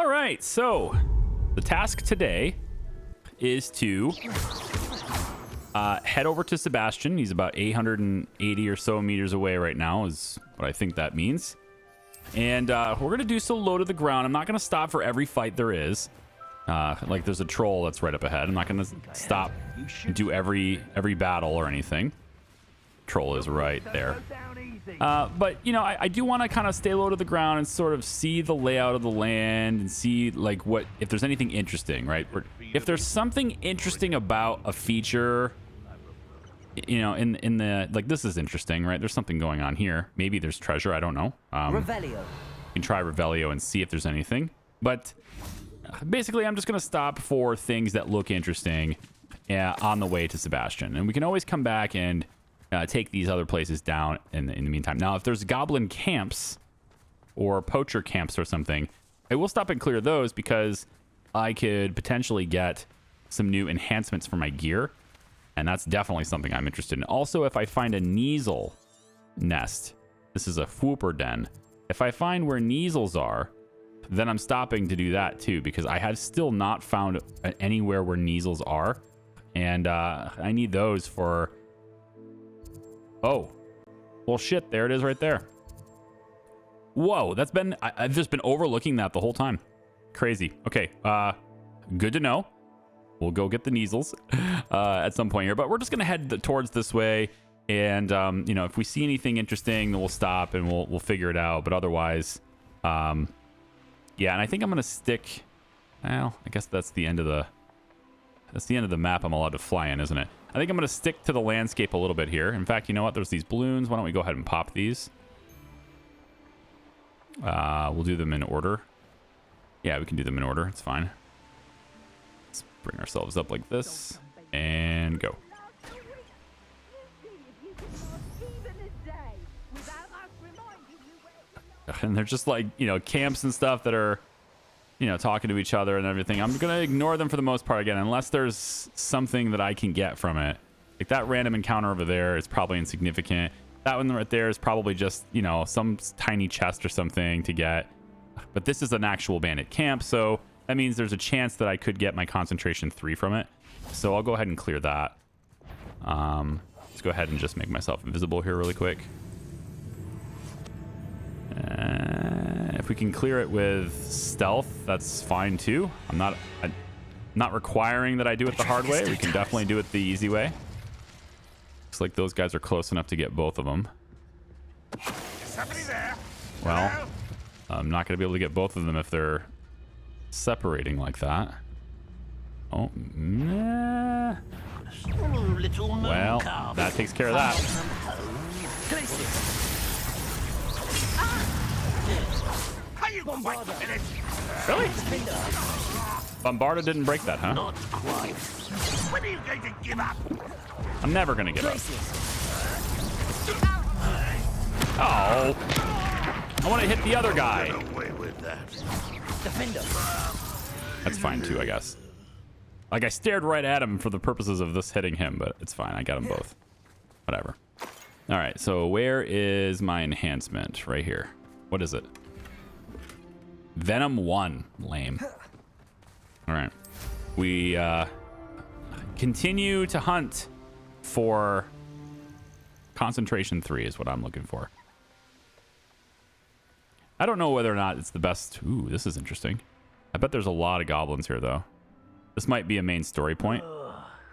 All right, so the task today is to head over to Sebastian. He's about 880 or so meters away right now, is what I think that means. And we're going to do so low to the ground. I'm not going to stop for every fight there is. Like there's a troll that's right up ahead. I'm not going to stop and do every battle or anything. Troll is right there. But, you know, I do want to kind of stay low to the ground and sort of see the layout of the land and see, like, what if there's anything interesting, right? Or if there's something interesting about a feature, you know, in the, like, this is interesting, right? There's something going on here. Maybe there's treasure. I don't know. Revelio. You can try Revelio and see if there's anything. But basically, I'm just going to stop for things that look interesting on the way to Sebastian. And we can always come back and take these other places down in the meantime. Now, if there's goblin camps or poacher camps or something, I will stop and clear those because I could potentially get some new enhancements for my gear. And that's definitely something I'm interested in. Also, if I find a Kneasel nest, this is a Whooper den. If I find where Kneasels are, then I'm stopping to do that too, because I have still not found anywhere where Kneasels are. And I need those for... Oh, well, shit, there it is right there. Whoa, that's been... I've just been overlooking that the whole time. Crazy. Okay, good to know. We'll go get the Kneasels at some point here, but we're just going to head towards this way. And, you know, if we see anything interesting, then we'll stop and we'll figure it out. But otherwise, yeah, and I think I'm going to stick... Well, I guess that's the end of the... That's the end of the map I'm allowed to fly in, isn't it? I think I'm going to stick to the landscape a little bit here. In fact, you know what? There's these balloons. Why don't we go ahead and pop these? We'll do them in order. Yeah, we can do them in order. It's fine. Let's bring ourselves up like this and go. And they're just like, you know, camps and stuff that are, you know, talking to each other and everything. I'm going to ignore them for the most part again, unless there's something that I can get from it. Like that random encounter over there is probably insignificant. That one right there is probably just, you know, some tiny chest or something to get. But this is an actual bandit camp, so that means there's a chance that I could get my concentration 3 from it. So I'll go ahead and clear that. Let's go ahead and just make myself invisible here really quick. If we can clear it with stealth, that's fine too. I'm not requiring that I do it the hard way. We can definitely do it the easy way. Looks like those guys are close enough to get both of them. Well, I'm not going to be able to get both of them if they're separating like that. Oh, nah. Well, that takes care of that. Really? Bombarda didn't break that, huh? Not quite. When are you going to give up? I'm never going to give up. Oh. I want to hit the other guy. Get away with that. Defender. That's fine too, I guess. Like I stared right at him for the purposes of this hitting him, but it's fine. I got them both. Whatever. All right, so where is my enhancement? Right here. What is it? Venom 1. Lame. All right. We continue to hunt for concentration 3 is what I'm looking for. I don't know whether or not it's the best. Ooh, this is interesting. I bet there's a lot of goblins here, though. This might be a main story point.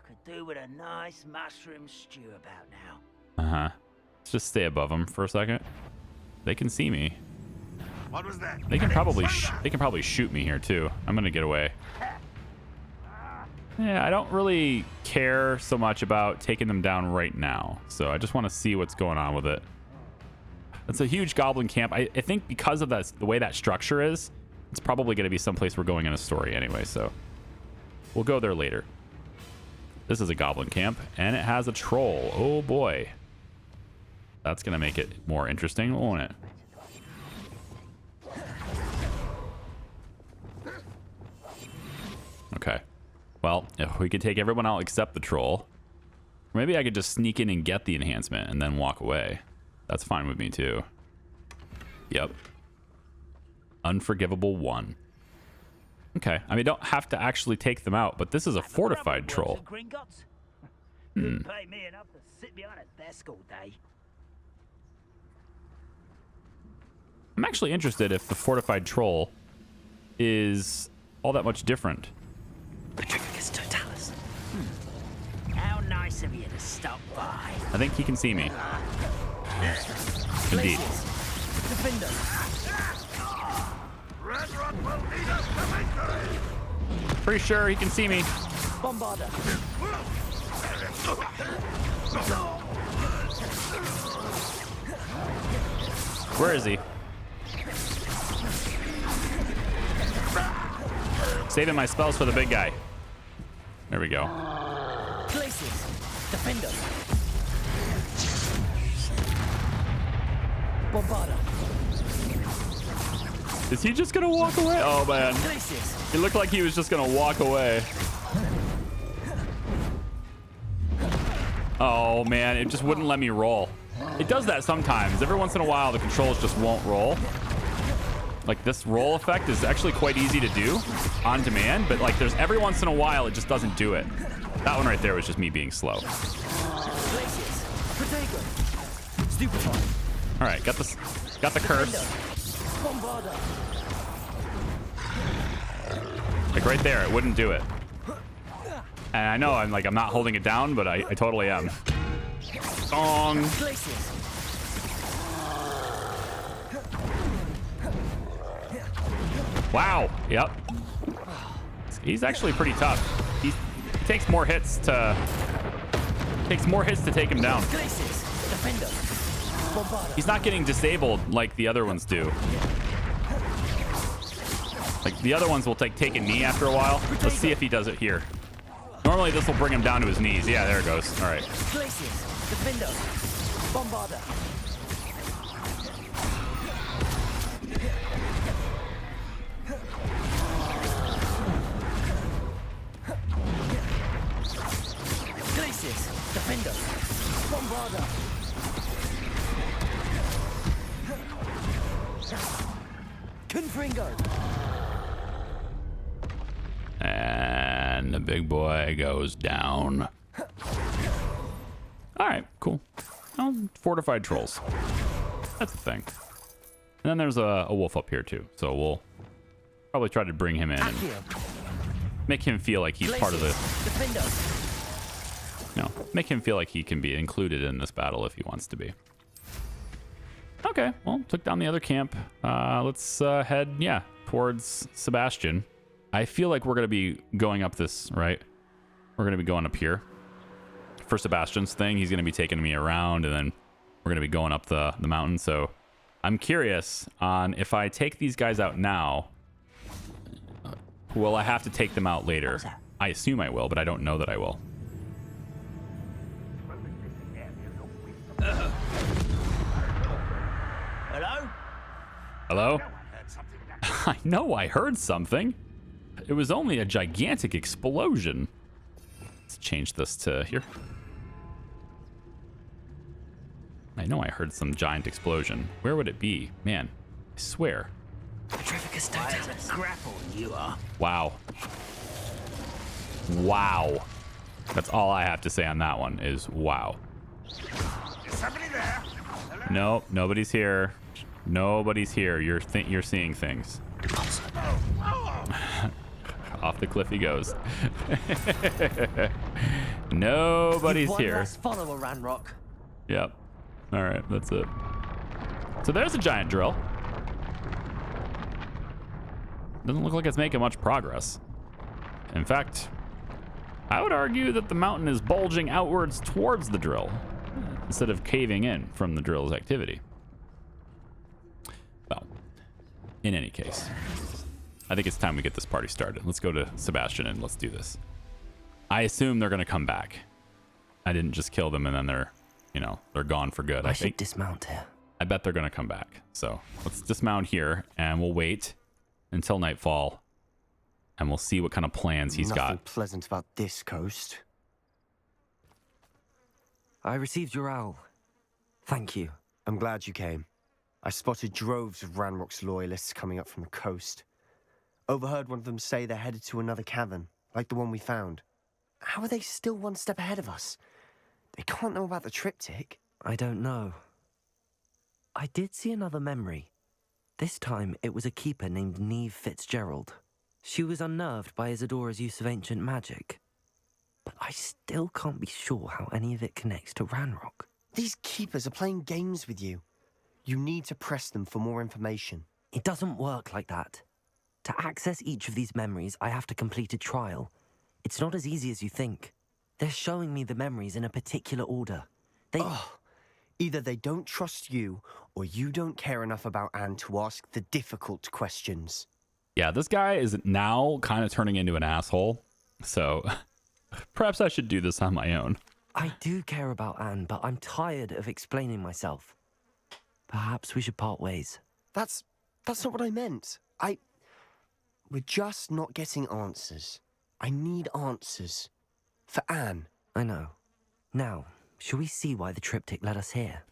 Could do with a nice mushroom stew about now. Uh-huh. Let's just stay above them for a second. They can see me. What was that? They can probably shoot me here too. I'm gonna get away. Yeah, I don't really care so much about taking them down right now. So I just want to see what's going on with it. It's a huge goblin camp. I think because of that, the way that structure is, it's probably going to be someplace we're going in a story anyway. So we'll go there later. This is a goblin camp, and it has a troll. Oh boy, that's going to make it more interesting, won't it? Okay. Well, if we could take everyone out except the troll, maybe I could just sneak in and get the enhancement and then walk away. That's fine with me too. Yep. Unforgivable 1. Okay. I mean, don't have to actually take them out, but this is a fortified troll. Couldn't pay me enough to sit behind a desk all day. I'm actually interested if the fortified troll is all that much different. Petrificus totalis. How nice of you to stop by. I think he can see me. Indeed. Defender. Red Rock will lead us to victory! Pretty sure he can see me. Bombarder. Where is he? Saving my spells for the big guy. There we go. Places. Defender. Bombarder. Is he just gonna walk away? Oh man. Places. He looked like he was just gonna walk away. Oh man, it just wouldn't let me roll. It does that sometimes. Every once in a while, the controls just won't roll. Like this roll effect is actually quite easy to do on demand, but like there's every once in a while, it just doesn't do it. That one right there was just me being slow. Places. Protego. Stupefy. All right, got the curse. Bombarder. Like right there, it wouldn't do it. And I know I'm not holding it down, but I totally am. Gong. Places. Wow. Yep. He's actually pretty tough. He takes more hits to take him down. Places. Defender. Bombarder. He's not getting disabled like the other ones do. Like the other ones will take a knee after a while. Let's see if he does it here. Normally this will bring him down to his knees. Yeah, there it goes. All right. Places. Defender. Bombarder. Places. Defender. Bombarder. Confringo. And the big boy goes down. All right, cool. Well, fortified trolls. That's the thing. And then there's a wolf up here too. So we'll probably try to bring him in and make him feel like he's part of the... Defender. make him feel like he can be included in this battle if he wants to be. Okay, well, took down the other camp. Let's head, towards Sebastian. I feel like we're going to be going up this, right? We're going to be going up here. For Sebastian's thing, he's going to be taking me around, and then we're going to be going up the mountain. So I'm curious on if I take these guys out now, will I have to take them out later? I assume I will, but I don't know that I will. Hello? Hello? I know I heard something. It was only a gigantic explosion. Let's change this to here. I know I heard some giant explosion. Where would it be? Man, I swear. Petrificus There's totalis. a grapple, you are. Wow. Wow. That's all I have to say on that one is wow. Is somebody there? Hello? No, nobody's here. Nobody's here. You're seeing things. Off the cliff he goes. Nobody's One here. last follower, Ranrock. Yep. All right, that's it. So there's a giant drill. Doesn't look like it's making much progress. In fact, I would argue that the mountain is bulging outwards towards the drill instead of caving in from the drill's activity. Well, in any case, I think it's time we get this party started. Let's go to Sebastian and let's do this. I assume they're going to come back. I didn't just kill them and then they're gone for good. I I should think dismount here. I bet they're going to come back. So let's dismount here and we'll wait until nightfall and we'll see what kind of plans he's Nothing got. pleasant about this coast. I received your owl. Thank you. I'm glad you came. I spotted droves of Ranrock's loyalists coming up from the coast. Overheard one of them say they're headed to another cavern, like the one we found. How are they still one step ahead of us? They can't know about the triptych. I don't know. I did see another memory. This time, it was a keeper named Neve Fitzgerald. She was unnerved by Isadora's use of ancient magic. But I still can't be sure how any of it connects to Ranrock. These keepers are playing games with you. You need to press them for more information. It doesn't work like that. To access each of these memories, I have to complete a trial. It's not as easy as you think. They're showing me the memories in a particular order. Either they don't trust you, or you don't care enough about Anne to ask the difficult questions. Yeah, this guy is now kind of turning into an asshole. So perhaps I should do this on my own. I do care about Anne, but I'm tired of explaining myself. Perhaps we should part ways. That's not what I meant. We're just not getting answers. I need answers. For Anne. I know. Now, shall we see why the triptych led us here?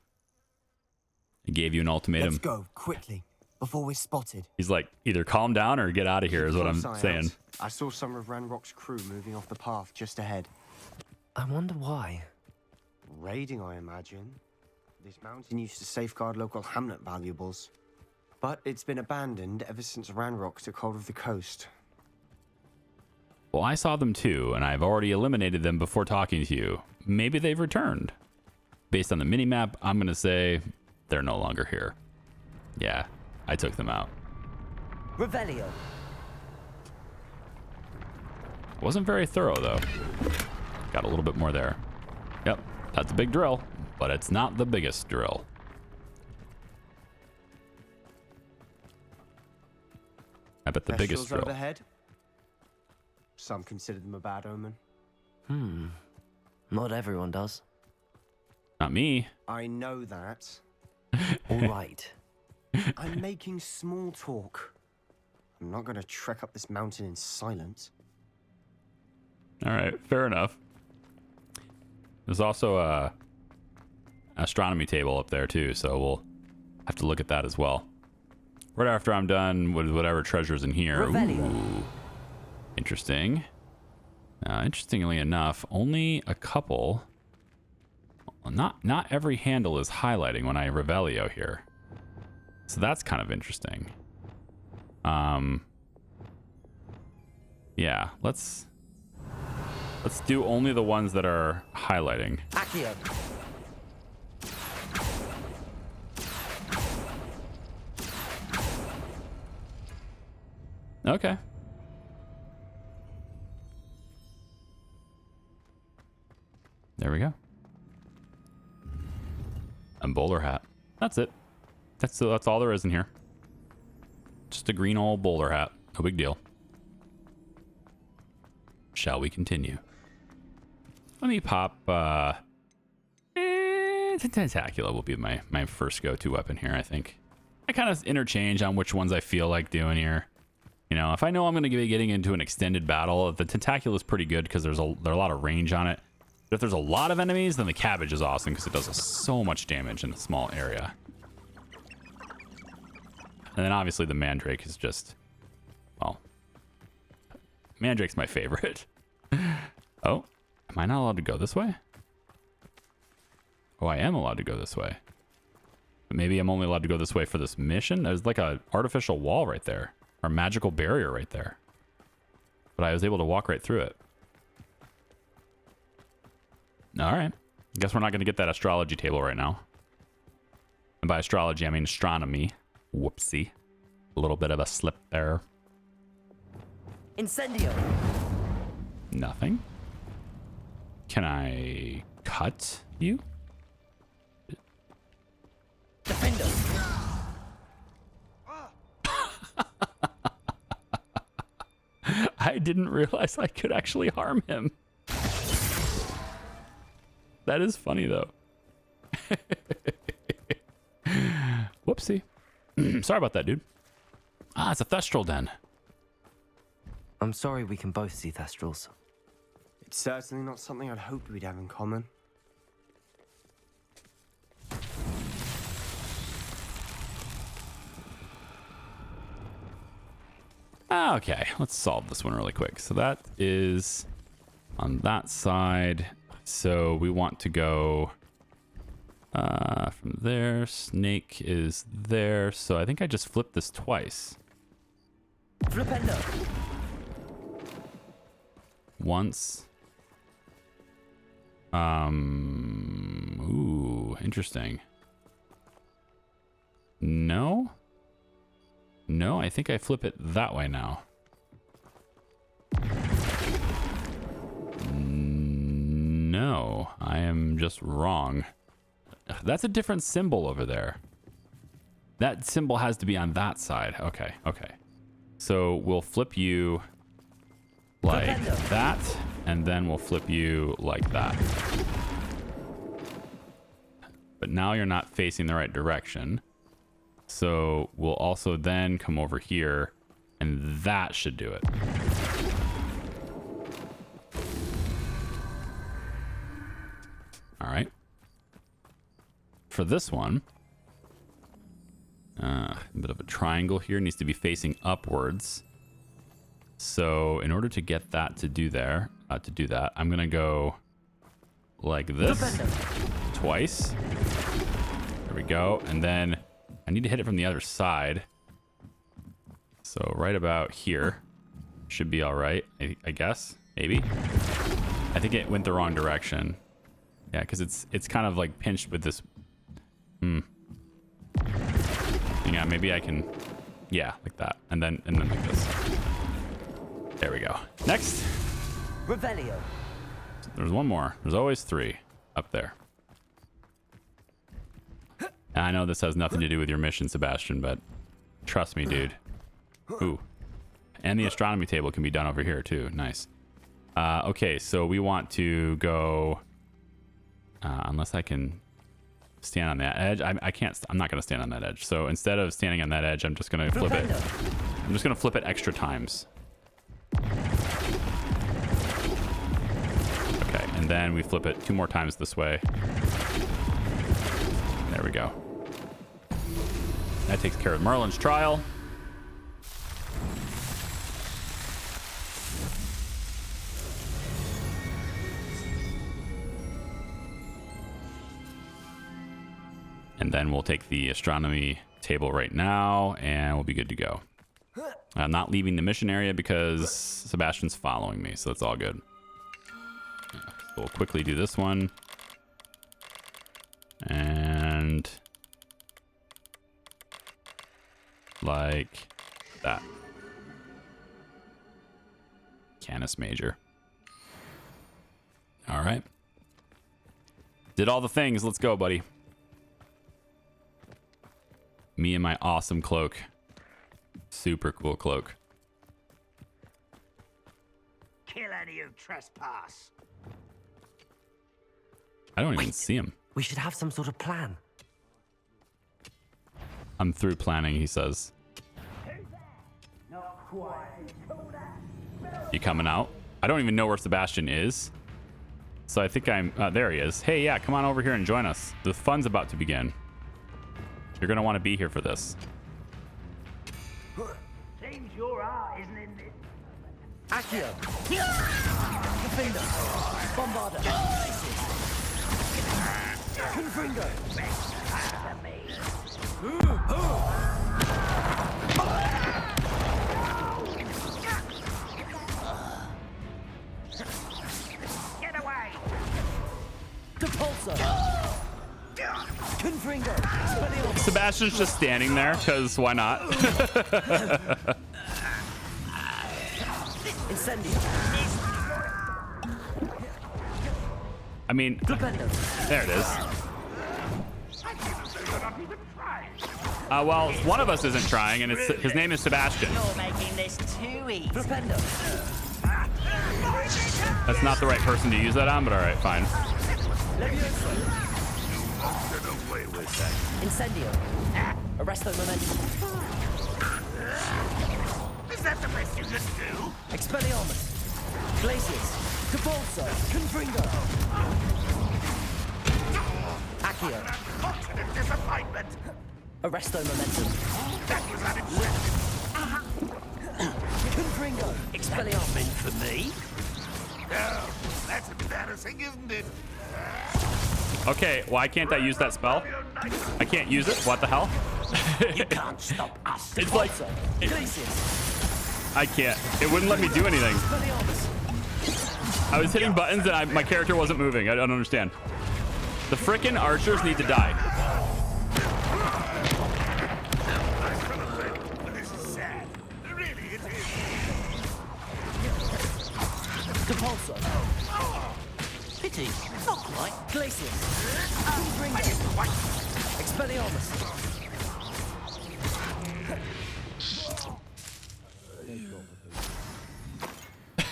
He gave you an ultimatum. Let's go, quickly, before we're spotted. He's like, either calm down or get out of here is what I'm saying. I saw some of Ranrock's crew moving off the path just ahead. I wonder why. Raiding, I imagine. This mountain used to safeguard local hamlet valuables. But it's been abandoned ever since Ranrock took hold of the coast. Well, I saw them too, and I've already eliminated them before talking to you. Maybe they've returned. Based on the minimap, I'm going to say they're no longer here. Yeah, I took them out. Revelio. Wasn't very thorough, though. Got a little bit more there. Yep, that's a big drill, but it's not the biggest drill. I bet the biggest drill. Overhead. Some consider them a bad omen. Not everyone does. Not me. I know that. All right. I'm making small talk. I'm not going to trek up this mountain in silence. All right, fair enough. There's also a astronomy table up there too, so we'll have to look at that as well. Right after I'm done with whatever treasure's in here. Ooh, interesting. Interestingly enough, only a couple. Well, not every handle is highlighting when I Revelio here, so that's kind of interesting. Yeah, let's do only the ones that are highlighting. Accio. Okay. There we go. And bowler hat. That's it. That's all there is in here. Just a green old bowler hat. No big deal. Shall we continue? Let me pop Tentacula will be my first go-to weapon here, I think. I kind of interchange on which ones I feel like doing here. You know, if I know I'm going to be getting into an extended battle, the Tentacula is pretty good because there's a lot of range on it. But if there's a lot of enemies, then the Cabbage is awesome because it does so much damage in a small area. And then obviously the Mandrake is just, well, Mandrake's my favorite. Oh, am I not allowed to go this way? Oh, I am allowed to go this way. But maybe I'm only allowed to go this way for this mission. There's like a artificial wall right there. Or magical barrier right there. But I was able to walk right through it. All right. I guess we're not going to get that astrology table right now. And by astrology, I mean astronomy. Whoopsie. A little bit of a slip there. Incendio. Nothing. Can I cut you? Defender. I didn't realize I could actually harm him. That is funny, though. Whoopsie. Sorry about that, dude. Ah, it's a Thestral den. I'm sorry we can both see Thestrals. It's certainly not something I'd hoped we'd have in common. Okay, let's solve this one really quick. So that is on that side. So we want to go from there. Snake is there. So I think I just flipped this twice. Flipendo. Once. Ooh, interesting. No? No, I think I flip it that way now. No, I am just wrong. That's a different symbol over there. That symbol has to be on that side. Okay, okay. So we'll flip you like that, and then we'll flip you like that. But now you're not facing the right direction. So we'll also then come over here, and that should do it. All right. For this one, a bit of a triangle here needs to be facing upwards. So in order to get that to do that, I'm gonna go like this twice. There we go, and then I need to hit it from the other side. So right about here should be all right, I guess, maybe. I think it went the wrong direction. Yeah, because it's kind of like pinched with this. Yeah, maybe I can. Yeah, like that, and then like this. There we go. Next. Revelio. There's one more. There's always three up there. And I know this has nothing to do with your mission, Sebastian, but trust me, dude. Ooh. And the astronomy table can be done over here too. Nice. Okay, so we want to go. Unless I can stand on that edge. I can't. I'm not going to stand on that edge. So instead of standing on that edge, I'm just going to flip it. I'm just going to flip it extra times. Okay, and then we flip it 2 more times this way. There we go. That takes care of Merlin's trial. And then we'll take the astronomy table right now, and we'll be good to go. I'm not leaving the mission area because Sebastian's following me, so that's all good. So we'll quickly do this one. And like that. Canis Major. All right. Did all the things. Let's go, buddy. Me and my awesome cloak. Super cool cloak. Kill any who trespass. I don't even see him. We should have some sort of plan. I'm through planning, he says. Not quite. You coming out? I don't even know where Sebastian is. So I think I'm... there he is. Hey, yeah, come on over here and join us. The fun's about to begin. You're going to want to be here for this. Seems your art isn't in it. Accio. Defender. Bombarder. Confringo. Get away! Depulso. Confringo. Spellium. Sebastian's just standing there, because why not? Incendio. I mean, there it is. Well, one of us isn't trying, and it's his name is Sebastian. You're making this too easy. Flipendo. That's not the right person to use that on, but all right, fine. Levioso. Get away with that. Incendio. Arresto momentum. Is that the best you can do? Expelliarmus. Glacius. Depulso. Confringo. Accio. Constant disappointment. Arresto momentum. That was unexpected. Expelliarmus. For me? Oh, that's embarrassing, isn't it? Okay, why can't I use that spell? I can't use it? What the hell? You can't stop us. It's like... Glacius. I can't. It wouldn't let me do anything. Expelliarmus. I was hitting buttons and my character wasn't moving. I don't understand. The frickin' archers need to die. This is sad. Really, it is. Depulso. Pity. Not quite. Glacius. Confringo. Expelliarmus.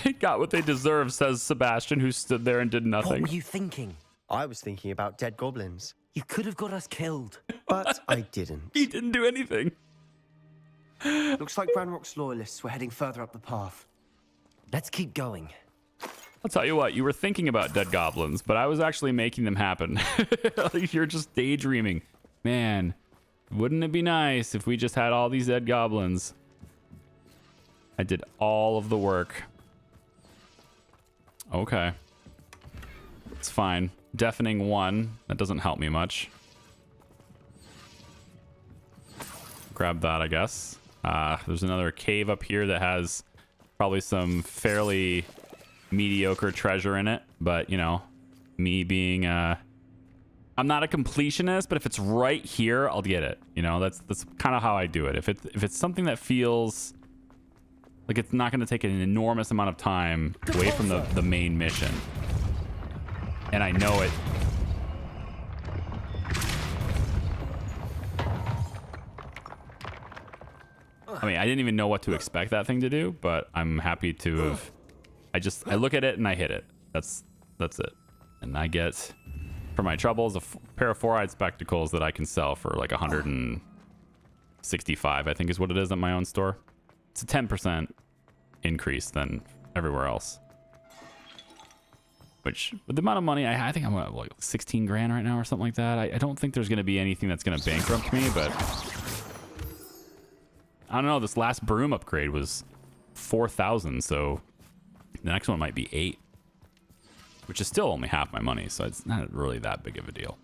They got what they deserve, says Sebastian, who stood there and did What nothing. were you thinking? I was thinking about dead goblins, You could have got us killed. but I didn't. He didn't do anything. Looks like Ranrock's loyalists were heading further up the path. Let's keep going. I'll tell you what, you were thinking about dead goblins, but I was actually making them happen. You're just daydreaming. Man, wouldn't it be nice if we just had all these dead goblins? I did all of the work. Okay. It's fine. Deafening 1. That doesn't help me much. Grab that, I guess. There's another cave up here that has probably some fairly mediocre treasure in it. But, you know, me being... I'm not a completionist, but if it's right here, I'll get it. You know, that's kind of how I do it. If it's something that feels... like it's not going to take an enormous amount of time away from the main mission. And I know it. I mean, I didn't even know what to expect that thing to do, but I'm happy to have... I look at it and I hit it. That's it. And I get, for my troubles, a pair of 4-eyed spectacles that I can sell for like 165, I think is what it is at my own store. It's a 10% increase than everywhere else. Which, with the amount of money, I think I'm at like 16 grand right now or something like that. I don't think there's going to be anything that's going to bankrupt me, but I don't know. This last broom upgrade was 4,000, so the next one might be 8, which is still only half my money, so it's not really that big of a deal.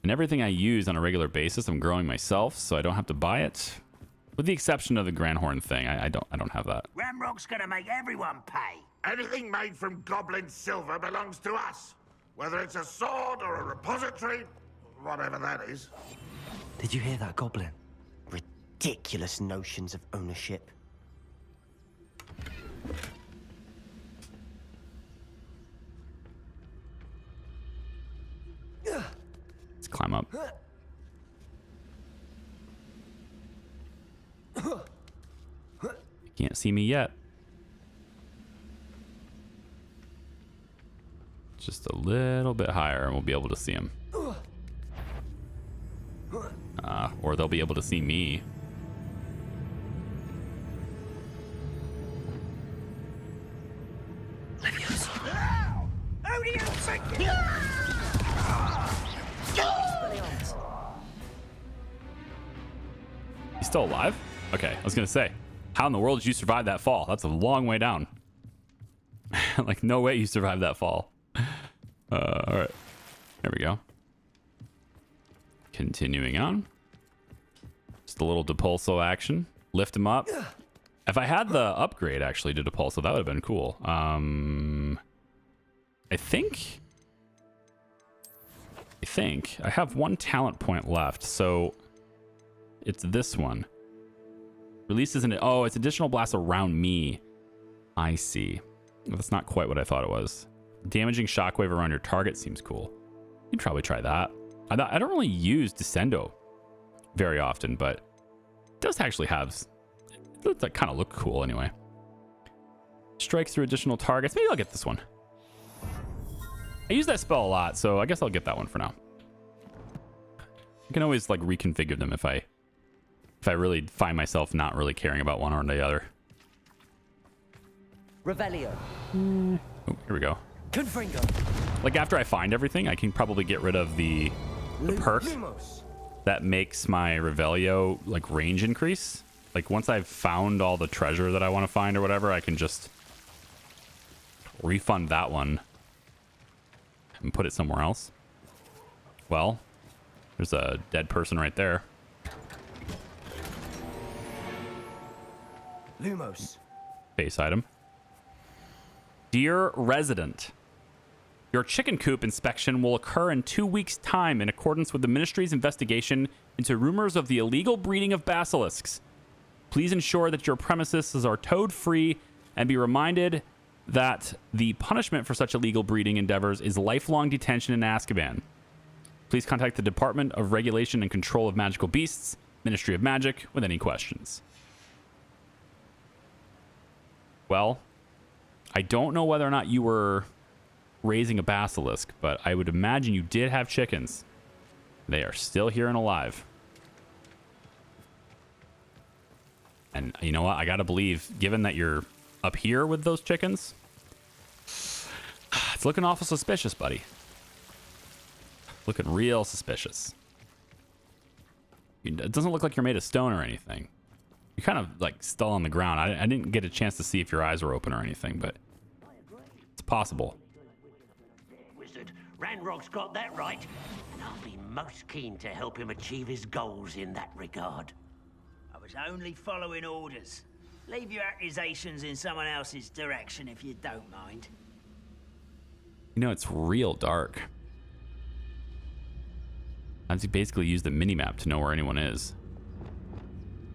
And everything I use on a regular basis, I'm growing myself, so I don't have to buy it. With the exception of the Grandhorn thing, I don't have that. Ramrock's gonna make everyone pay. Anything made from goblin silver belongs to us. Whether it's a sword or a repository, whatever that is. Did you hear that, Goblin? Ridiculous notions of ownership. Let's climb up. Can't see me yet. Just a little bit higher and we'll be able to see him. Or they'll be able to see me. Who do you think? He's still alive? Okay, I was gonna say, how in the world did you survive that fall? That's a long way down. Like, no way you survived that fall. All right, there we go. Continuing on. Just a little Depulso action. Lift him up. If I had the upgrade actually to Depulso, that would have been cool. I think I have 1 talent point left, so it's this one. Releases an... oh, it's additional blasts around me. I see. That's not quite what I thought it was. Damaging shockwave around your target seems cool. You'd probably try that. I don't really use Descendo very often, but it does actually have... it does kind of look cool anyway. Strikes through additional targets. Maybe I'll get this one. I use that spell a lot, so I guess I'll get that one for now. I can always like reconfigure them if I really find myself not really caring about one or the other. Revelio. Oh, here we go. Confringo. Like after I find everything, I can probably get rid of the perk Lumos. that makes my Revelio like range increase. Like, once I've found all the treasure that I want to find or whatever, I can just refund that one and put it somewhere else. Well, there's a dead person right there. Lumos. Base item. Dear resident, your chicken coop inspection will occur in 2 weeks' time in accordance with the ministry's investigation into rumors of the illegal breeding of basilisks. Please ensure that your premises are toad-free and be reminded that the punishment for such illegal breeding endeavors is lifelong detention in Azkaban. Please contact the Department of Regulation and Control of Magical Beasts, Ministry of Magic, with any questions. Well, I don't know whether or not you were raising a basilisk, but I would imagine you did have chickens. They are still here and alive. And you know what? I gotta believe, given that you're up here with those chickens, it's looking awful suspicious, buddy. Looking real suspicious. It doesn't look like you're made of stone or anything. You're kind of like still on the ground. I didn't get a chance to see if your eyes were open or anything, but it's possible. Wizard, Ranrock's got that right. And I'll be most keen to help him achieve his goals in that regard. I was only following orders. Leave your accusations in someone else's direction if you don't mind. You know, it's real dark. I have to basically use the minimap to know where anyone is.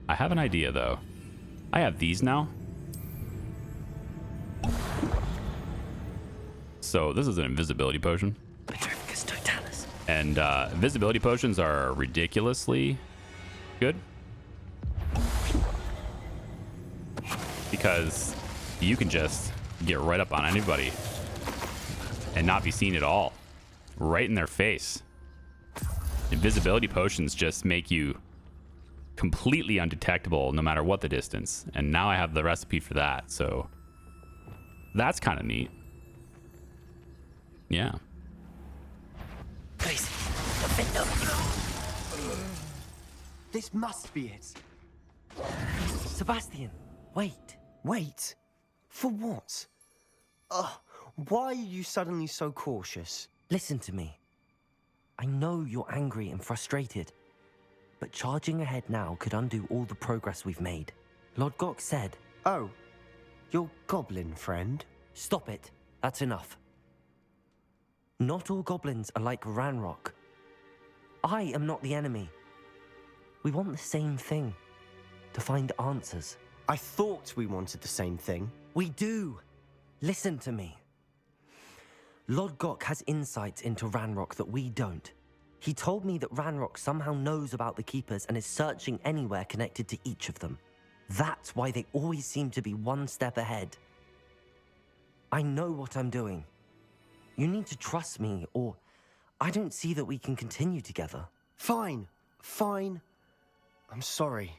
I have an idea, though. I have these now. So this is an invisibility potion. And invisibility potions are ridiculously good. Because you can just get right up on anybody and not be seen at all. Right in their face. Invisibility potions just make you completely undetectable no matter what the distance. And now I have the recipe for that, so that's kind of neat. Yeah. Please, This must be it. Sebastian, wait. Wait. For what? Why are you suddenly so cautious? Listen to me. I know you're angry and frustrated, but charging ahead now could undo all the progress we've made. Lord Gok said... Oh, your goblin friend? Stop it. That's enough. Not all goblins are like Ranrock. I am not the enemy. We want the same thing. To find answers. I thought we wanted the same thing. We do. Listen to me. Lord Gok has insights into Ranrock that we don't. He told me that Ranrock somehow knows about the Keepers and is searching anywhere connected to each of them. That's why they always seem to be one step ahead. I know what I'm doing. You need to trust me, or I don't see that we can continue together. Fine. I'm sorry.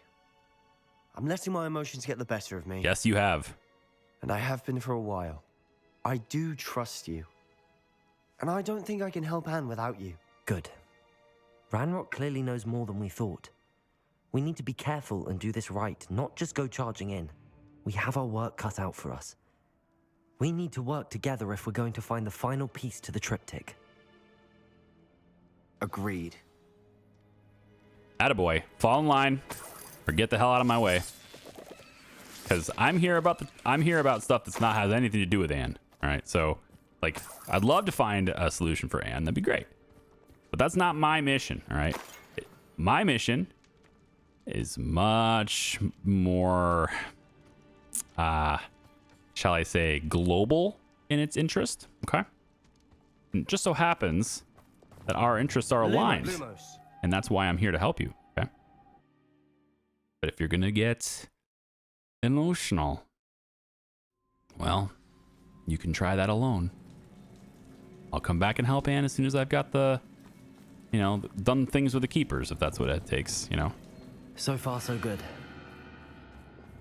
I'm letting my emotions get the better of me. Yes, you have. And I have been for a while. I do trust you. And I don't think I can help Anne without you. Good. Ranrock clearly knows more than we thought. We need to be careful and do this right, not just go charging in. We have our work cut out for us. We need to work together if we're going to find the final piece to the triptych. Agreed. Attaboy. Fall in line or get the hell out of my way. Because I'm here about stuff that's not has anything to do with Anne. All right, so like I'd love to find a solution for Anne. That'd be great. But that's not my mission. All right, my mission is much more, shall I say, global in its interest. Okay, and it just so happens that our interests are aligned, Lumos. and that's why I'm here to help you. Okay, but if you're gonna get emotional, well, you can try that alone. I'll come back and help Anne as soon as I've got the, done things with the Keepers, if that's what it takes, So far, so good.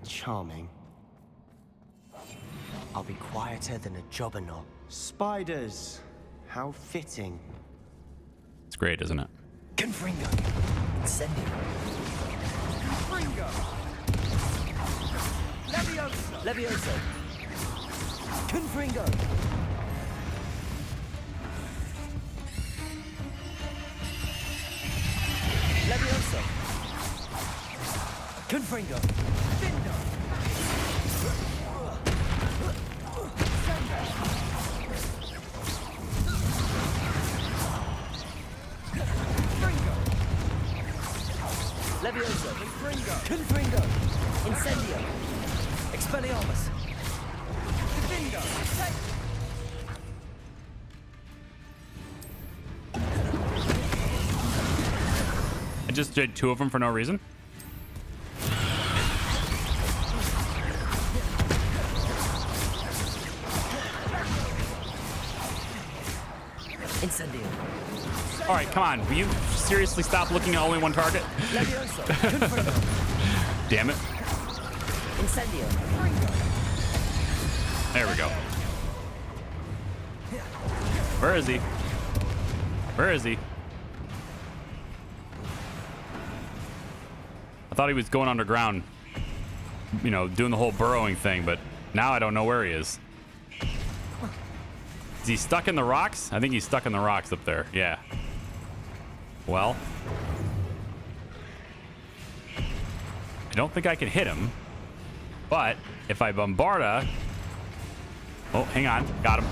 Charming. I'll be quieter than a jobberknoll. Spiders. How fitting. It's great, isn't it? Confringo. Incendio. Confringo. Levioso. Confringo. Levioso. Confringo. Findo. Fringo. Levioso. Confringo. Incendio. Expelliarmus. Findo. I just did 2 of them for no reason. Incendio. All right, come on. Will you seriously stop looking at only one target? Levioso. Confringo. Damn it. Incendio. There we go. Where is he? Where is he? I thought he was going underground, you know, doing the whole burrowing thing, but now I don't know where he is. Is he stuck in the rocks? I think he's stuck in the rocks up there. Yeah. Well, I don't think I can hit him, but if I bombarda... Oh, hang on. Got him.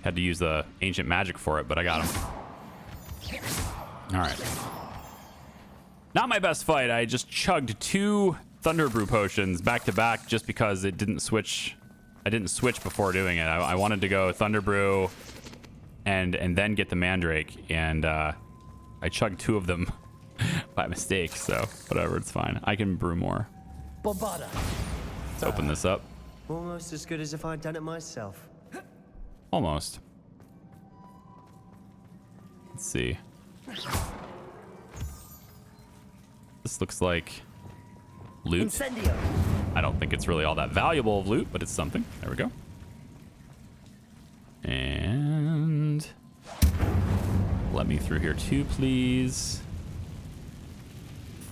Had to use the ancient magic for it, but I got him. All right. Not my best fight. I just chugged 2 Thunder Brew potions back to back just because it didn't switch. I didn't switch before doing it. I wanted to go Thunder Brew and then get the Mandrake, and I chugged 2 of them by mistake. So whatever, it's fine. I can brew more. Bombarda. Let's open this up. Almost as good as if I'd done it myself. Almost. Let's see. This looks like loot. Incendio. I don't think it's really all that valuable of loot, but it's something. There we go. And let me through here too, please.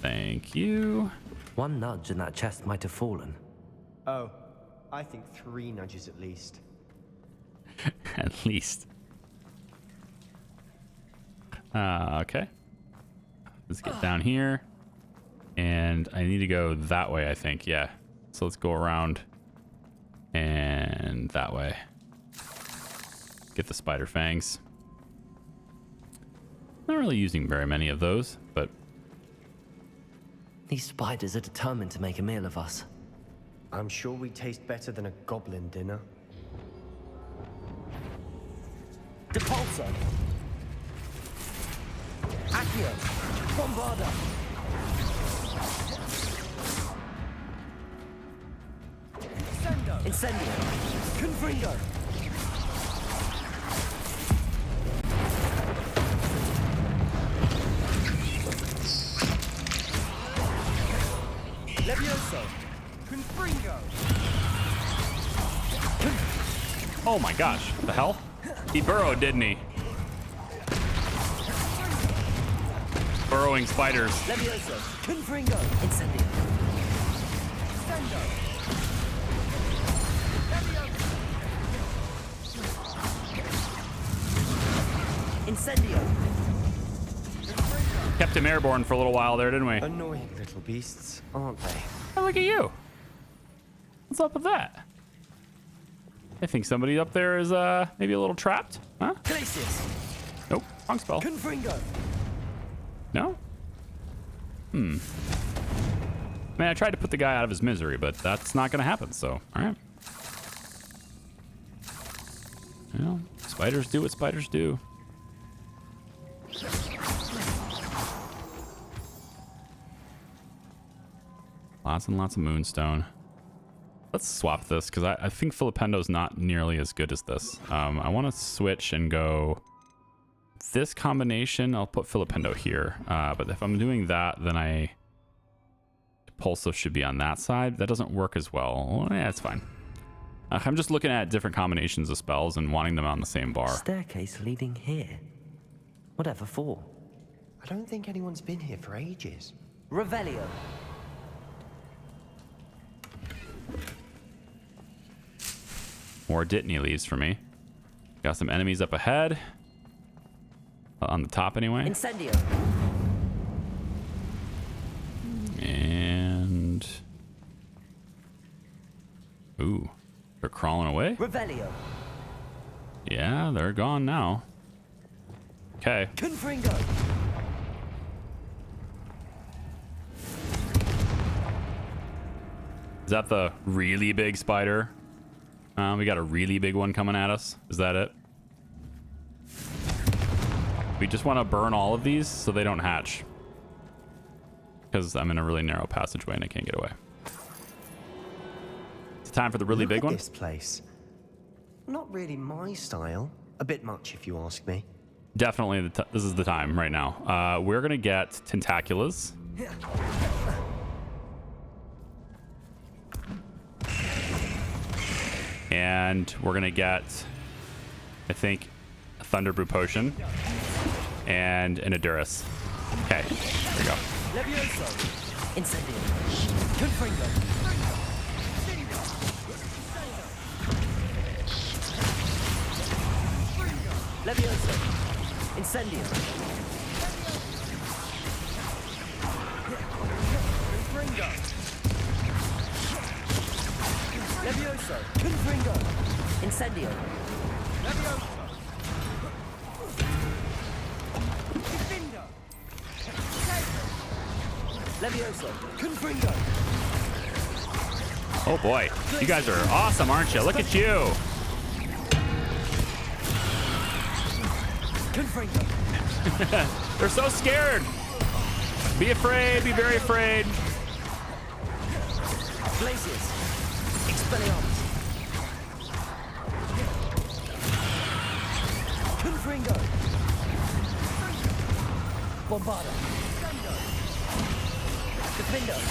Thank you. One nudge and that chest might have fallen. Oh, I think 3 nudges at least. At least. Okay. Let's get down here. And I need to go that way, I think. Yeah. So let's go around and that way. Get the spider fangs. Not really using very many of those, but These spiders are determined to make a meal of us. I'm sure we taste better than a goblin dinner. Depulso. Accio. Bombarda. Incendio. Confringo. Levioso. Confringo. oh my gosh, the hell? He burrowed, didn't he? Burrowing spiders. Levioso. Confringo. Incendio. Sendo. Incendio. Kept him airborne for a little while there, didn't we? Annoying little beasts, aren't they? Oh, look at you. What's up with that? I think somebody up there is maybe a little trapped. Huh? Glacius. Nope. Wrong spell. Confringo. No? I mean, I tried to put the guy out of his misery, but that's not going to happen, so, all right. You know, spiders do what spiders do. Lots and lots of moonstone. Let's swap this, because I think Filipendo's not nearly as good as this. I want to switch and go... This combination, I'll put Filipendo here. But if I'm doing that, then Pulso should be on that side. That doesn't work as well. Yeah, it's fine. I'm just looking at different combinations of spells and wanting them on the same bar. Staircase leading here. Whatever for? I don't think anyone's been here for ages. Revelio. More Dittany leaves for me. Got some enemies up ahead. On the top, anyway. Incendio. And... Ooh. They're crawling away? Revelio. Yeah, they're gone now. Okay. Confringo. Is that the really big spider? We got a really big one coming at us. Is that it? We just want to burn all of these so they don't hatch. Because I'm in a really narrow passageway and I can't get away. It's time for the really big one. This place. Not really my style. A bit much, if you ask me. Definitely, this is the time right now. We're going to get tentaculas. And we're going to get, I think, a Thunderbrew Potion and an Edurus. Okay, here we go. Levioso. Incendio. Confringo. Levioso. Incendio. Confringo. Levioso. Confringo. Incendio. Levioso. Defendo. Levioso. Confringo. Oh boy, you guys are awesome, aren't you? Look at you. Confringo. They're so scared. Be afraid, be very afraid. Glacius. Expelliarmus. Confringo. Bombarda. Defendo.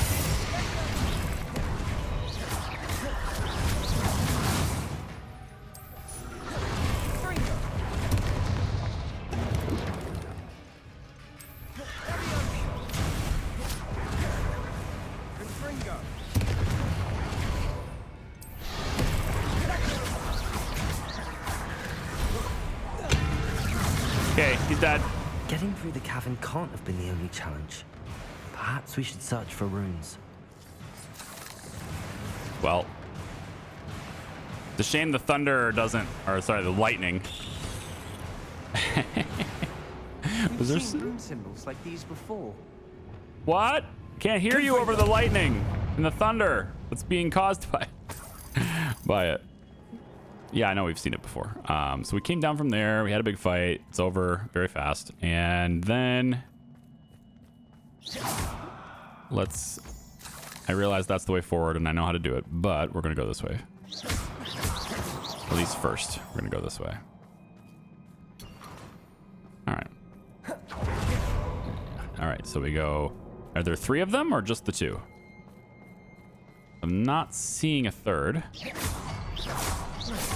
Okay, he's dead. Getting through the cavern can't have been the only challenge. Perhaps we should search for runes. Well, it's a shame the thunder doesn't, or sorry, the lightning. Was there We've seen rune symbols like these before. What? Can't hear you over the lightning and the thunder that's being caused by it. Yeah, I know we've seen it before. So we came down from there. We had a big fight. It's over very fast. And then I realize that's the way forward and I know how to do it, but we're going to go this way. At least first, we're going to go this way. All right. All right, so we go. Are there 3 of them or just the 2? I'm not seeing a third.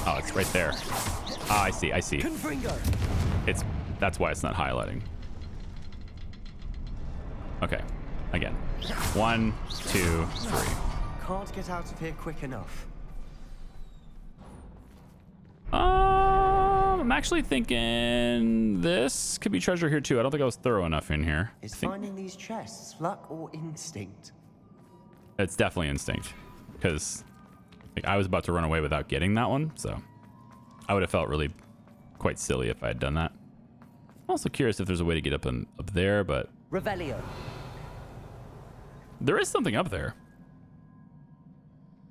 Oh, it's right there. Oh, I see. Confringo. That's why it's not highlighting. Okay. Again. 1, 2, 3. Can't get out of here quick enough. I'm actually thinking this could be treasure here too. I don't think I was thorough enough in here. Is finding these chests luck or instinct? It's definitely instinct, because I was about to run away without getting that one, so I would have felt really quite silly if I had done that. I'm also curious if there's a way to get up there, but Revelio. there is something up there.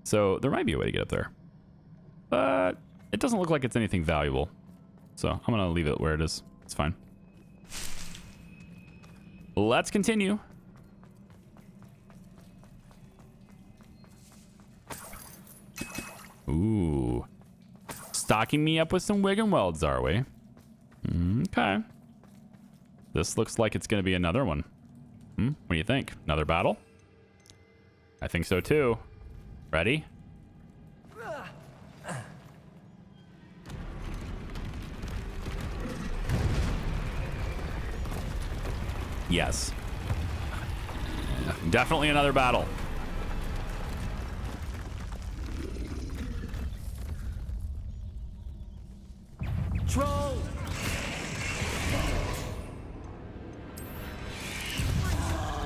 So there might be a way to get up there, but it doesn't look like it's anything valuable. So I'm going to leave it where it is. It's fine. Let's continue. Ooh. Stocking me up with some wig and welds, are we? Okay. This looks like it's going to be another one. What do you think? Another battle? I think so too. Ready? Yes. Definitely another battle. Troll!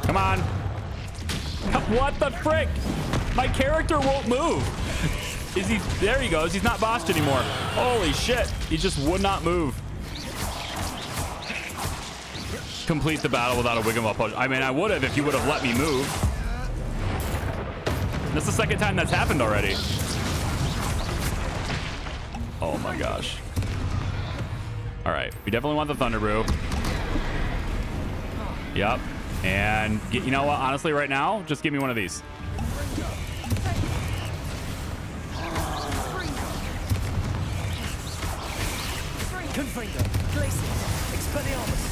Come on. What the frick? My character won't move. Is he? There he goes. He's not bossed anymore. Holy shit. He just would not move. Complete the battle without a Wiggenweld potion. I mean, I would have if you would have let me move. That's the second time that's happened already. Oh my gosh. All right. We definitely want the Thunder Brew. Yep. And you know what? Honestly, right now, just give me one of these. Confringo, Glacius, Expelliarmus.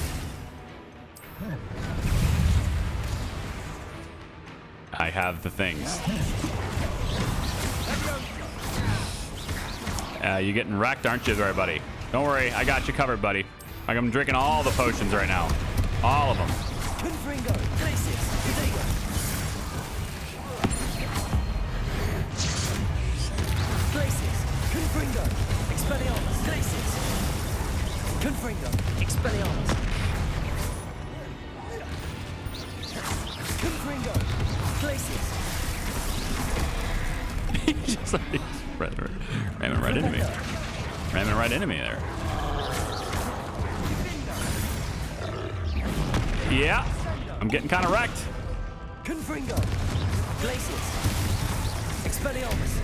I have the things. You're getting wrecked, aren't you there, buddy? Don't worry, I got you covered, buddy. I'm drinking all the potions right now. All of them. Confringo, Glacius, Vidigo. Glacius, Confringo, Expelliarmus, Glacius. Confringo, Expelliarmus. Confringo, Glacius. He just like, ramming right into me. Ramming right into me there. Yeah, I'm getting kind of wrecked. Confringo, Glacius, Expelliarmus.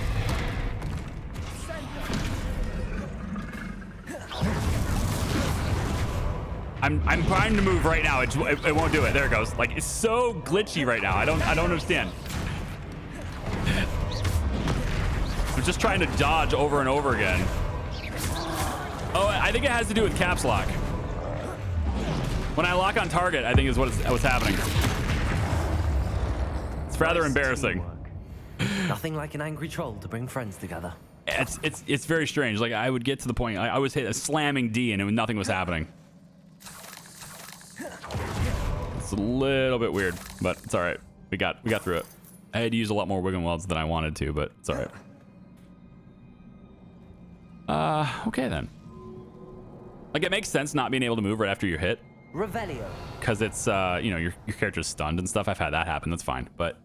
I'm trying to move right now. It won't do it. There it goes. Like, it's so glitchy right now. I don't understand. I'm just trying to dodge over and over again. Oh, I think it has to do with caps lock. When I lock on target, I think is what's happening. It's rather embarrassing. Nothing like an angry troll to bring friends together. It's very strange. Like, I would get to the point, I was hit a slamming D and nothing was happening. It's a little bit weird, but it's all right. We got through it. I had to use a lot more Wiggenwelds than I wanted to, but it's all right. Okay then. Like, it makes sense not being able to move right after you're hit. Revelio. Because it's, you know, your character's stunned and stuff. I've had that happen. That's fine. But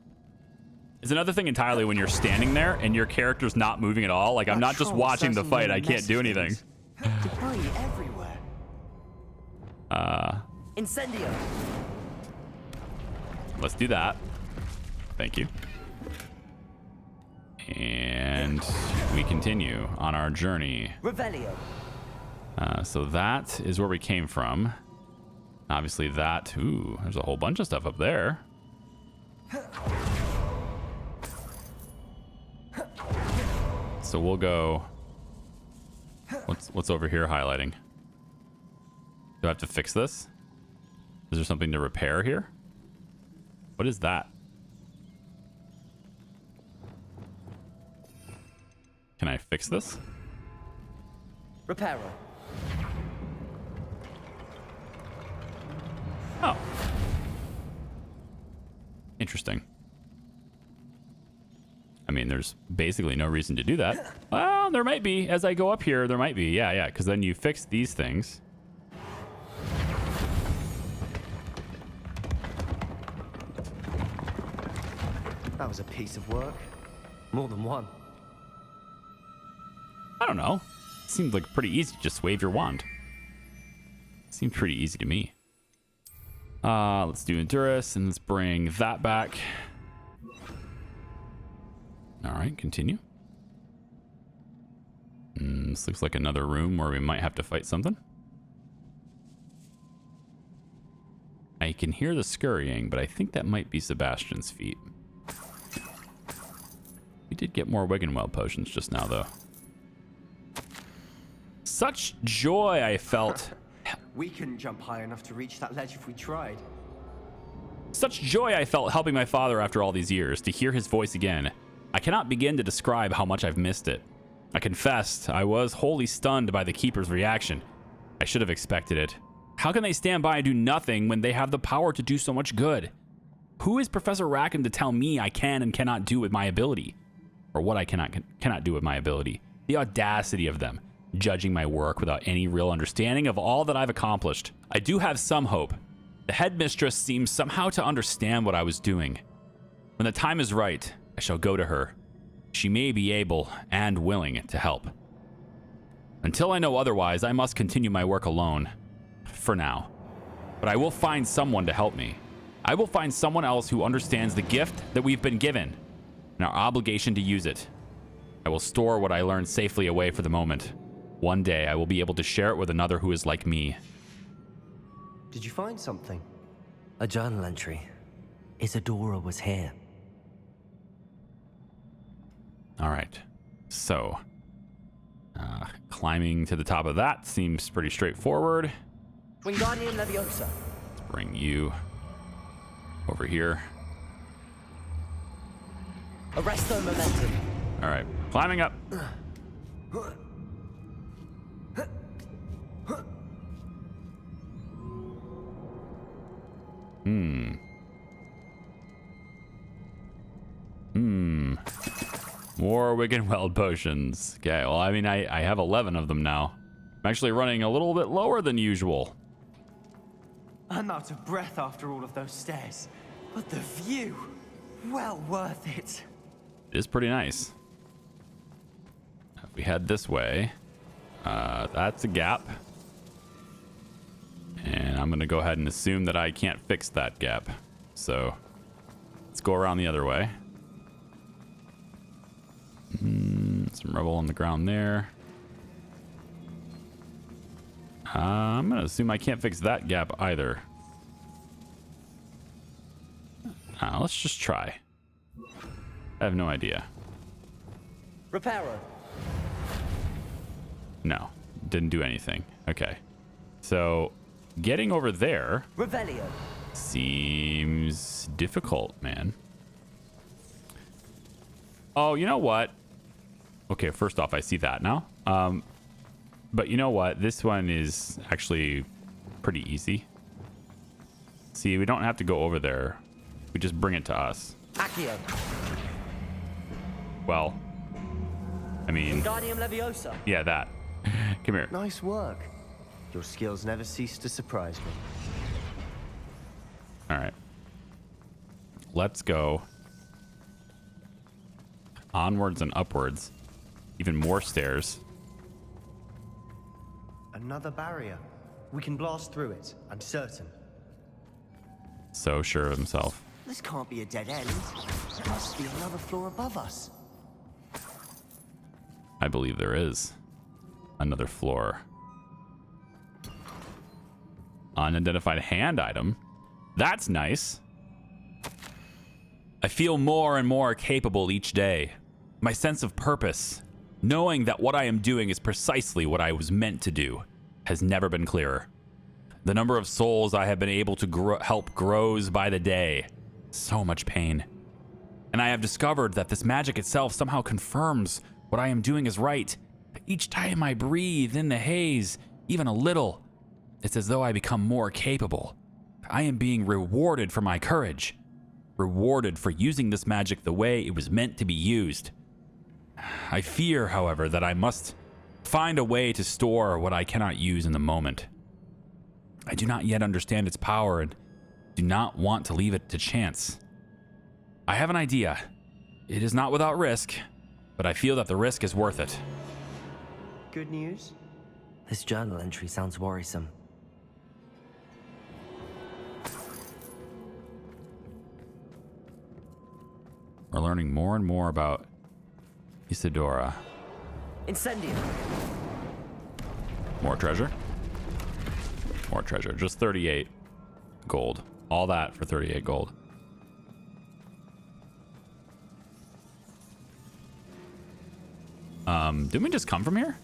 it's another thing entirely when you're standing there and your character's not moving at all. Like, I'm not just watching the fight. I can't do anything. Debris everywhere. Incendio. Let's do that. Thank you. And we continue on our journey. Revelio. So that is where we came from. Obviously that, ooh, there's a whole bunch of stuff up there. So we'll go, what's over here highlighting? Do I have to fix this? Is there something to repair here? What is that? Can I fix this? Reparo. Oh. Interesting. I mean, there's basically no reason to do that. Well, there might be. As I go up here, there might be. Yeah, because then you fix these things. That was a piece of work. More than one. I don't know. It seemed like pretty easy to just wave your wand. Seemed pretty easy to me. Let's do Endurus and let's bring that back. All right, continue. This looks like another room where we might have to fight something. I can hear the scurrying, but I think that might be Sebastian's feet. We did get more Wiggenweld potions just now, though. Such joy I felt. We couldn't jump high enough to reach that ledge if we tried. Such joy I felt helping my father after all these years, to hear his voice again. I cannot begin to describe how much I've missed it. I confessed I was wholly stunned by the Keeper's reaction. I should have expected it. How can they stand by and do nothing when they have the power to do so much good? Who is Professor Rackham to tell me I can and cannot do with my ability? Or what I cannot do with my ability? The audacity of them, judging my work without any real understanding of all that I've accomplished. I do have some hope. The headmistress seems somehow to understand what I was doing. When the time is right, I shall go to her. She may be able and willing to help. Until I know otherwise, I must continue my work alone. For now. But I will find someone to help me. I will find someone else who understands the gift that we've been given and our obligation to use it. I will store what I learned safely away for the moment. One day, I will be able to share it with another who is like me. Did you find something? A journal entry. Isadora was here. All right. So, climbing to the top of that seems pretty straightforward. Wingardium Leviosa. Let's bring you over here. Arresto Momentum. All right. Climbing up. More Wiggenweld potions. Okay, well, I mean, I have 11 of them now. I'm actually running a little bit lower than usual. I'm out of breath after all of those stairs. But the view, well worth it. It is pretty nice. If we head this way, that's a gap. And I'm going to go ahead and assume that I can't fix that gap. So let's go around the other way. Some rubble on the ground there. I'm going to assume I can't fix that gap either. Let's just try. I have no idea. Reparo. No, didn't do anything. Okay. So getting over there Revelio. seems difficult, man. Oh, you know what? Okay, first off, I see that now. But you know what? This one is actually pretty easy. See, we don't have to go over there. We just bring it to us. Accio. Well, I mean, Wingardium Leviosa. yeah, that. Come here. Nice work. Your skills never cease to surprise me. All right. Let's go onwards and upwards. Even more stairs. Another barrier. We can blast through it, I'm certain. So sure of himself. This can't be a dead end. There must be another floor above us. I believe there is another floor. Unidentified hand item. That's nice. I feel more and more capable each day. My sense of purpose, knowing that what I am doing is precisely what I was meant to do, has never been clearer. The number of souls I have been able to help grows by the day. So much pain. And I have discovered that this magic itself somehow confirms what I am doing is right. Each time I breathe in the haze, even a little, it's as though I become more capable. I am being rewarded for my courage. Rewarded for using this magic the way it was meant to be used. I fear, however, that I must find a way to store what I cannot use in the moment. I do not yet understand its power and do not want to leave it to chance. I have an idea. It is not without risk, but I feel that the risk is worth it. Good news? This journal entry sounds worrisome. We're learning more and more about Isadora. Incendium. More treasure. More treasure. Just 38 gold. All that for 38 gold. Didn't we just come from here?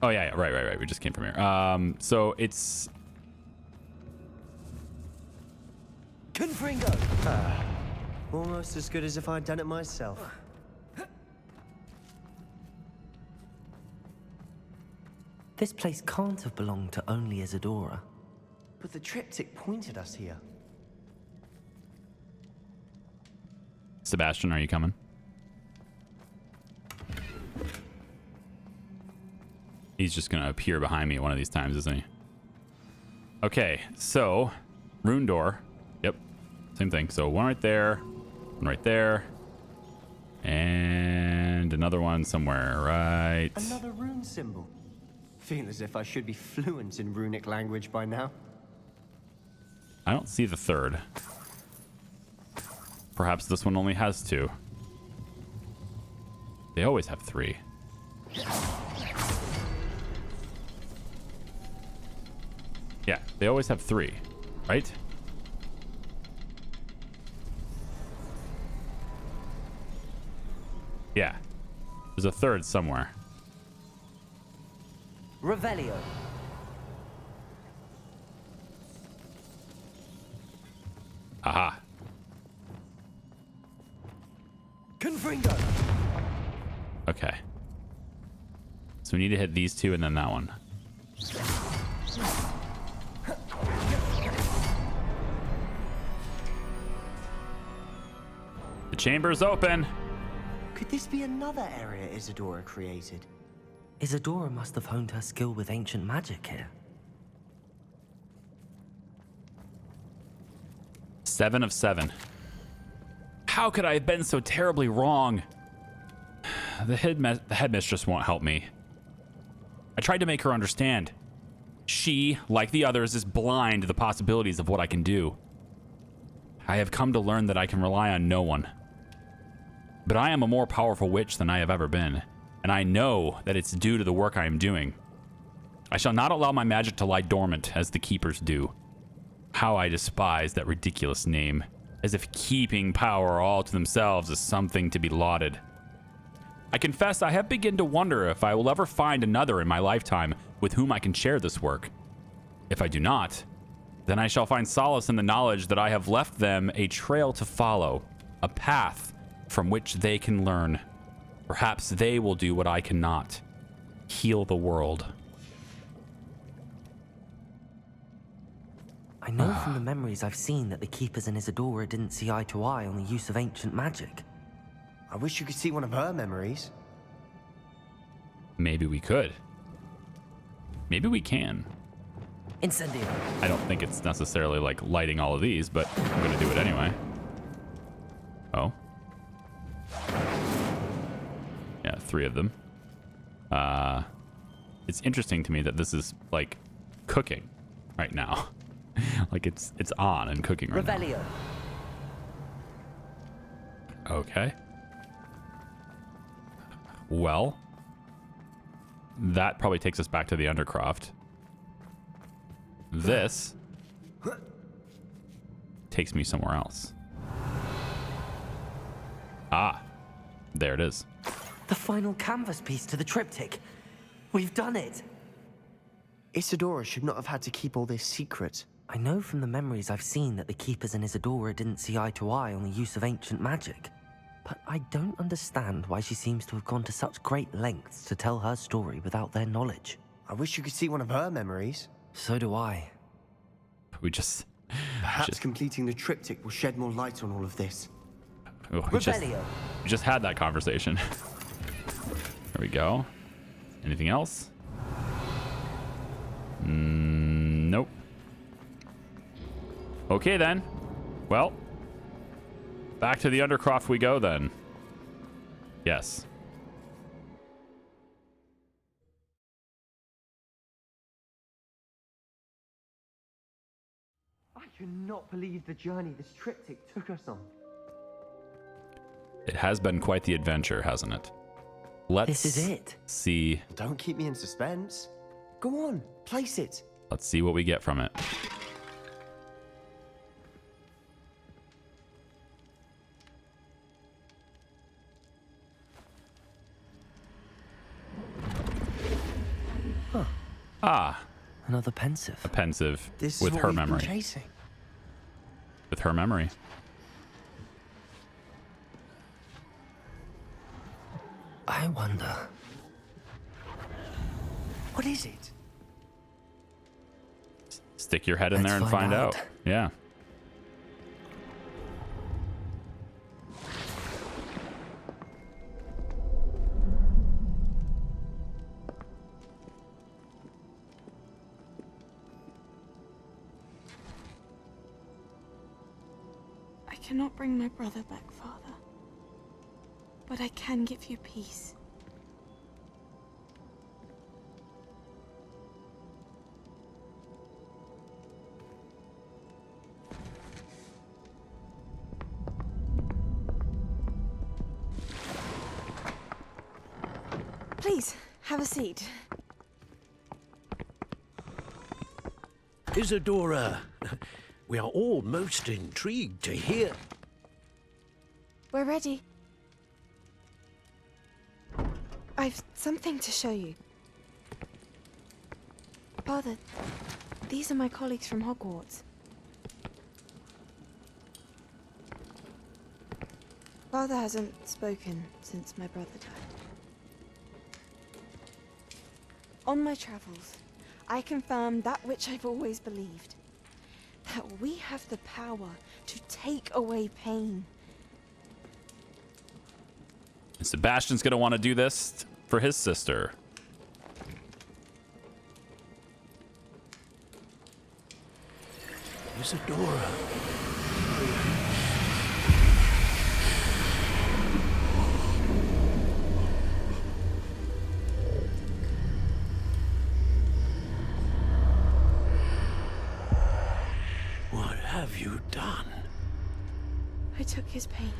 Oh yeah, right. We just came from here. So it's Confringo. Almost as good as if I'd done it myself. This place can't have belonged to only Isadora. But the triptych pointed us here. Sebastian, are you coming? He's just going to appear behind me one of these times, isn't he? Okay, so rune door. Yep, same thing. So one right there, one right there, and another one somewhere right. Another rune symbol. Feel as if I should be fluent in runic language by now. I don't see the third. Perhaps this one only has 2. They always have 3. Yeah, they always have 3, right? Yeah. There's a third somewhere. Revelio. Aha. Confringo. Okay. So we need to hit these 2 and then that one. The chamber's open. Could this be another area Isadora created? Isadora must have honed her skill with ancient magic here. 7 of 7. How could I have been so terribly wrong? The headmistress won't help me. I tried to make her understand. She, like the others, is blind to the possibilities of what I can do. I have come to learn that I can rely on no one. But I am a more powerful witch than I have ever been, and I know that it's due to the work I am doing. I shall not allow my magic to lie dormant as the keepers do. How I despise that ridiculous name, as if keeping power all to themselves is something to be lauded. I confess I have begun to wonder if I will ever find another in my lifetime with whom I can share this work. If I do not, then I shall find solace in the knowledge that I have left them a trail to follow, a path from which they can learn. Perhaps they will do what I cannot, heal the world. I know from the memories I've seen that the Keepers and Isadora didn't see eye to eye on the use of ancient magic. I wish you could see one of her memories. Maybe we could. Maybe we can. Incendio. I don't think it's necessarily like lighting all of these, but I'm gonna do it anyway. Oh. Yeah, 3 of them. It's interesting to me that this is like cooking right now. Like it's on and cooking right Revelio. now. Okay. Well, that probably takes us back to the Undercroft. This takes me somewhere else. Ah, there it is. The final canvas piece to the triptych. We've done it. Isadora should not have had to keep all this secret. I know from the memories I've seen that the Keepers and Isadora didn't see eye to eye on the use of ancient magic. But I don't understand why she seems to have gone to such great lengths to tell her story without their knowledge. I wish you could see one of her memories. So do I. We just... Perhaps completing the triptych will shed more light on all of this. Oh, we just had that conversation. There we go. Anything else? Nope. Okay then. Well, back to the Undercroft we go then. Yes. I cannot believe the journey this triptych took us on. It has been quite the adventure, hasn't it? Let's This is it. see. Don't keep me in suspense. Go on, place it. Let's see what we get from it. Huh. Ah, Another pensive. a pensive This is with what her we've been memory. chasing. With her memory. I wonder. What is it? Stick your head in Let's there and find find out. out. Yeah. cannot bring my brother back, Father. But I can give you peace. Please, have a seat. Isadora, we are all most intrigued to hear. We're ready. I've something to show you. Father, these are my colleagues from Hogwarts. Father hasn't spoken since my brother died. On my travels, I confirmed that which I've always believed. That we have the power to take away pain. Sebastian's gonna want to do this for his sister. Isadora. What have you done? I took his pain.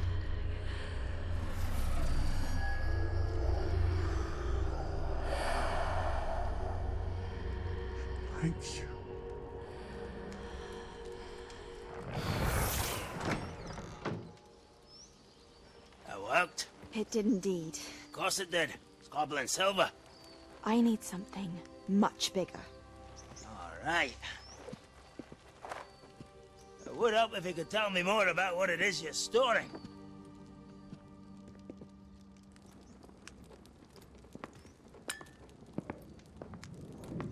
Thank you. That worked. It did indeed. Of course it did. It's goblin silver. I need something much bigger. All right. It would help if you could tell me more about what it is you're storing.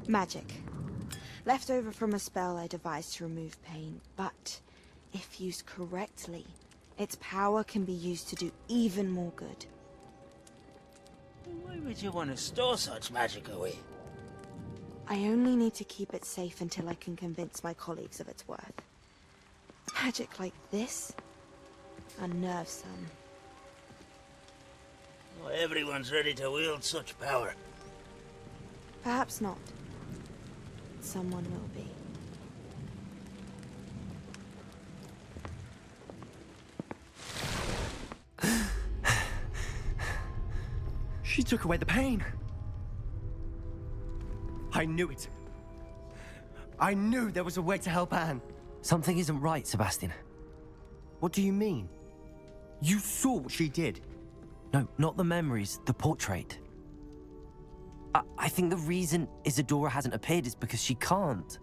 Magic. Left over from a spell I devised to remove pain, but if used correctly, its power can be used to do even more good. Why would you want to store such magic away? I only need to keep it safe until I can convince my colleagues of its worth. Magic like this unnerves some. Not everyone's ready to wield such power. Perhaps not. Someone will be. She took away the pain. I knew it. I knew there was a way to help Anne. Something isn't right, Sebastian. What do you mean? You saw what she did. No, not the memories, the portrait. I think the reason Isadora hasn't appeared is because she can't.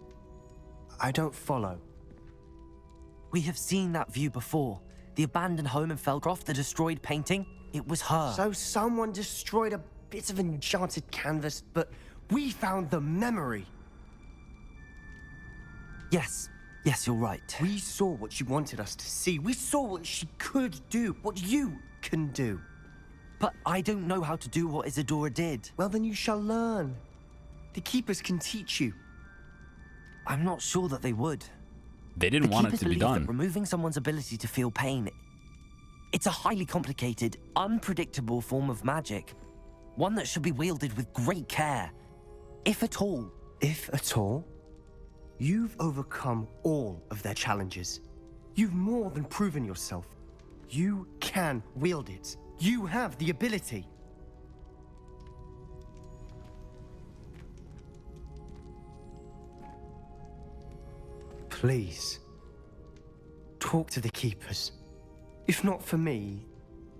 I don't follow. We have seen that view before. The abandoned home in Felcroft, the destroyed painting. It was her. So someone destroyed a bit of enchanted canvas, but we found the memory. Yes, you're right. We saw what she wanted us to see. We saw what she could do, what you can do. But I don't know how to do what Isadora did. Well, then you shall learn. The Keepers can teach you. I'm not sure that they would. They didn't want it Keepers to be believe that done. removing someone's ability to feel pain, it's a highly complicated, unpredictable form of magic. One that should be wielded with great care. If at all. If at all? You've overcome all of their challenges. You've more than proven yourself. You can wield it. You have the ability. Please, talk to the Keepers. If not for me,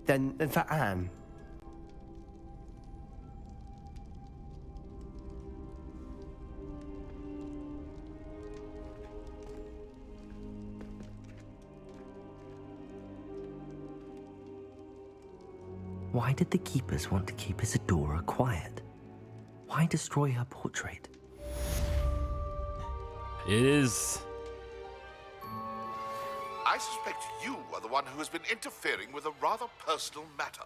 then for Anne. Why did the Keepers want to keep Isadora quiet? Why destroy her portrait? It is. I suspect you are the one who has been interfering with a rather personal matter.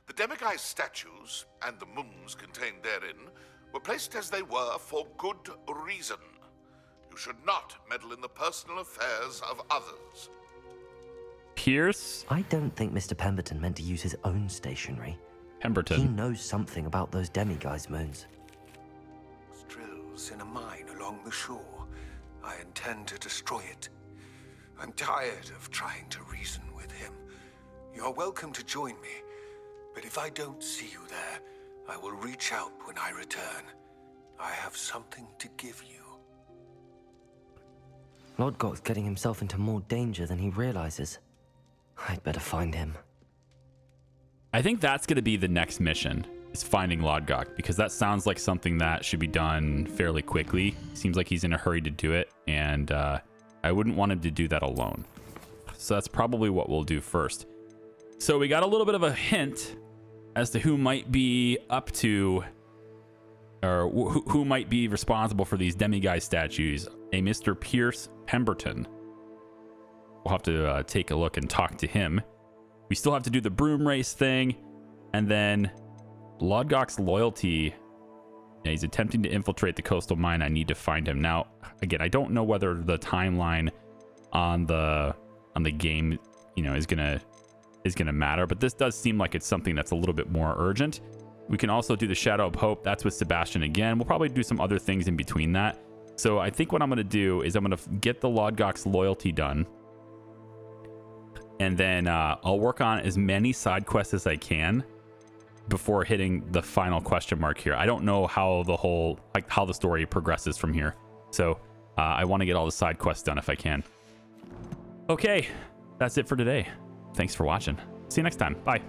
The Demiguise statues and the moons contained therein were placed as they were for good reason. You should not meddle in the personal affairs of others. Pierce I don't think Mr. Pemberton meant to use his own stationery. He Pemberton. knows something about those demiguise moons. Drills in a mine along the shore. I intend to destroy it. I'm tired of trying to reason with him. You're welcome to join me, but if I don't see you there, I will reach out when I return. I have something to give you. Lodgok's getting himself into more danger than he realizes. I'd better find him. I think that's going to be the next mission, is finding Lodgok, because that sounds like something that should be done fairly quickly. Seems like he's in a hurry to do it, and I wouldn't want him to do that alone. So that's probably what we'll do first. So we got a little bit of a hint as to who might be up to, or who might be responsible for these demiguise statues. A Mr. Pierce Pemberton. We'll have to take a look and talk to him. We still have to do the broom race thing, and then Lodgok's loyalty. Yeah, he's attempting to infiltrate the coastal mine. I need to find him. Now, again, I don't know whether the timeline on the game, is gonna matter, but this does seem like it's something that's a little bit more urgent. We can also do the Shadow of Hope. That's with Sebastian again. We'll probably do some other things in between that. So I think what I'm gonna do is I'm gonna get the Lodgok's loyalty done, and then I'll work on as many side quests as I can before hitting the final question mark here. I don't know how how the story progresses from here. So I want to get all the side quests done if I can. Okay, that's it for today. Thanks for watching. See you next time. Bye.